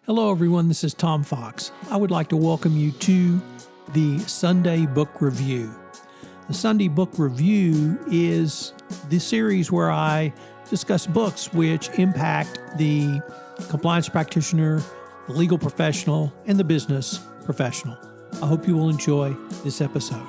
Hello, everyone. This is Tom Fox. I would like to welcome you to the Sunday Book Review. The Sunday Book Review is the series where I discuss books which impact the compliance practitioner, the legal professional, and the business professional. I hope you will enjoy this episode.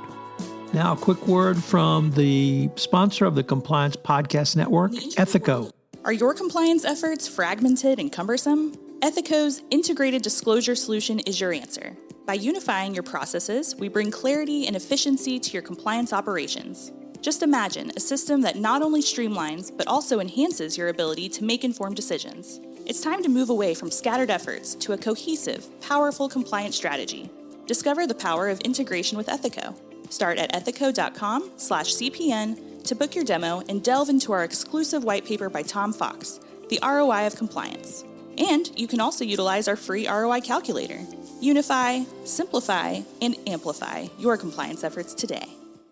Now, a quick word from the sponsor of the Compliance Podcast Network, Ethico. Are your compliance efforts fragmented and cumbersome? Ethico's integrated disclosure solution is your answer. By unifying your processes, we bring clarity and efficiency to your compliance operations. Just imagine a system that not only streamlines, but also enhances your ability to make informed decisions. It's time to move away from scattered efforts to a cohesive, powerful compliance strategy. Discover the power of integration with Ethico. Start at ethico.com/CPN to book your demo and delve into our exclusive white paper by Tom Fox, The ROI of Compliance. And you can also utilize our free ROI calculator. Unify, simplify, and amplify your compliance efforts today.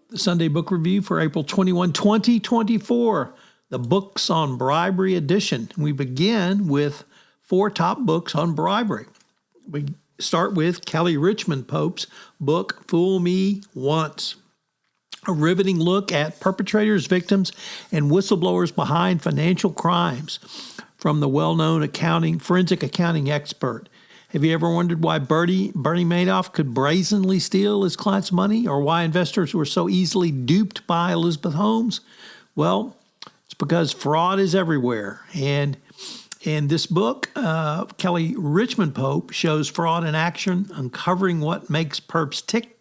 The Sunday Book Review for April 21, 2024, the Books on Bribery edition. We begin with 4 top books on bribery. We start with Kelly Richmond Pope's book, Fool Me Once. A riveting look at perpetrators, victims, and whistleblowers behind financial crimes from the well-known forensic accounting expert. Have you ever wondered why Bernie Madoff could brazenly steal his clients' money, or why investors were so easily duped by Elizabeth Holmes? Well, it's because fraud is everywhere. And in this book, Kelly Richmond Pope shows fraud in action, uncovering what makes perps tick,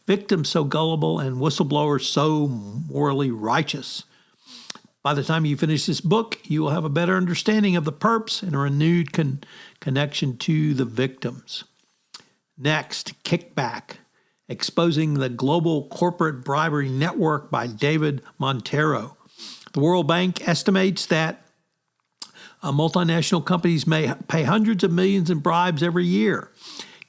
victims so gullible, and whistleblowers so morally righteous. By the time you finish this book, you will have a better understanding of the perps and a renewed connection to the victims. Next, Kickback-Exposing the Global Corporate Bribery Network by David Montero. The World Bank estimates that multinational companies may pay hundreds of millions in bribes every year.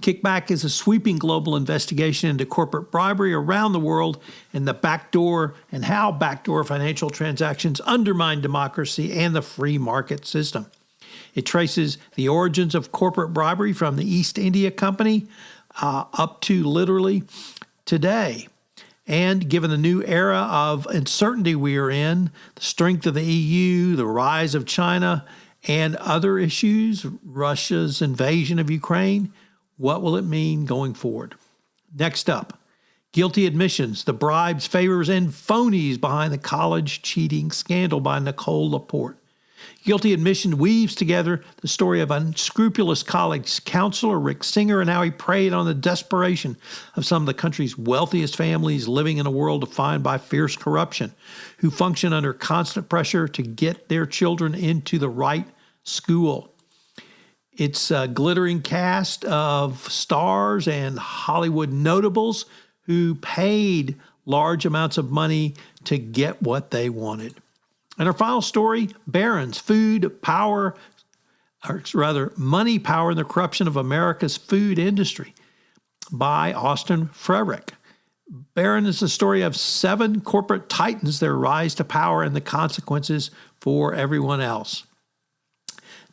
Kickback is a sweeping global investigation into corporate bribery around the world and how backdoor financial transactions undermine democracy and the free market system. It traces the origins of corporate bribery from the East India Company up to literally today. And given the new era of uncertainty we are in, the strength of the EU, the rise of China, and other issues, Russia's invasion of Ukraine, what will it mean going forward? Next up, Guilty Admissions, the Bribes, Favors, and Phonies Behind the College Cheating Scandal by Nicole LaPorte. Guilty Admission weaves together the story of unscrupulous college counselor Rick Singer and how he preyed on the desperation of some of the country's wealthiest families living in a world defined by fierce corruption, who function under constant pressure to get their children into the right school. It's a glittering cast of stars and Hollywood notables who paid large amounts of money to get what they wanted. And our final story, Barron's Money, Power, and the Corruption of America's Food Industry by Austin Frerick. Barron is the story of 7 corporate titans, their rise to power, and the consequences for everyone else.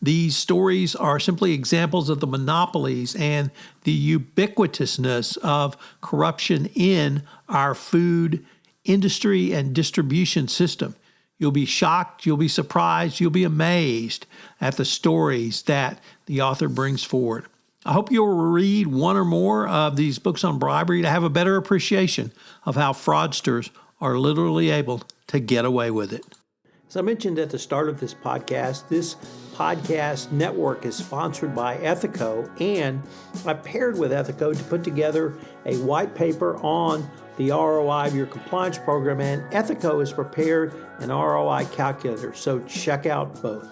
These stories are simply examples of the monopolies and the ubiquitousness of corruption in our food industry and distribution system. You'll be shocked, you'll be surprised, you'll be amazed at the stories that the author brings forward. I hope you'll read one or more of these books on bribery to have a better appreciation of how fraudsters are literally able to get away with it. As I mentioned at the start of this podcast network is sponsored by Ethico, and I paired with Ethico to put together a white paper on the ROI of your compliance program, and Ethico has prepared an ROI calculator, so check out both.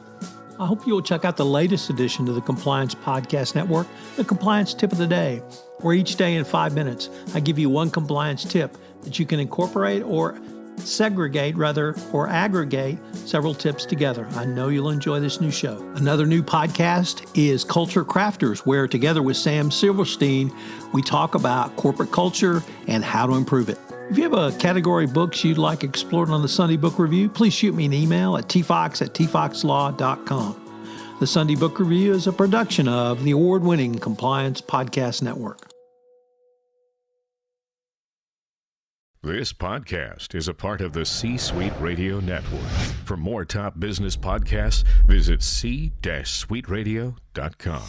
I hope you will check out the latest edition to the Compliance Podcast Network, the Compliance Tip of the Day, where each day in 5 minutes, I give you one compliance tip that you can incorporate or aggregate several tips together. I know you'll enjoy this new show. Another new podcast is Culture Crafters, where together with Sam Silverstein, we talk about corporate culture and how to improve it. If you have a category of books you'd like explored on the Sunday Book Review, please shoot me an email at tfox@tfoxlaw.com. The Sunday Book Review is a production of the award-winning Compliance Podcast Network. This podcast is a part of the C-Suite Radio Network. For more top business podcasts, visit c-suiteradio.com.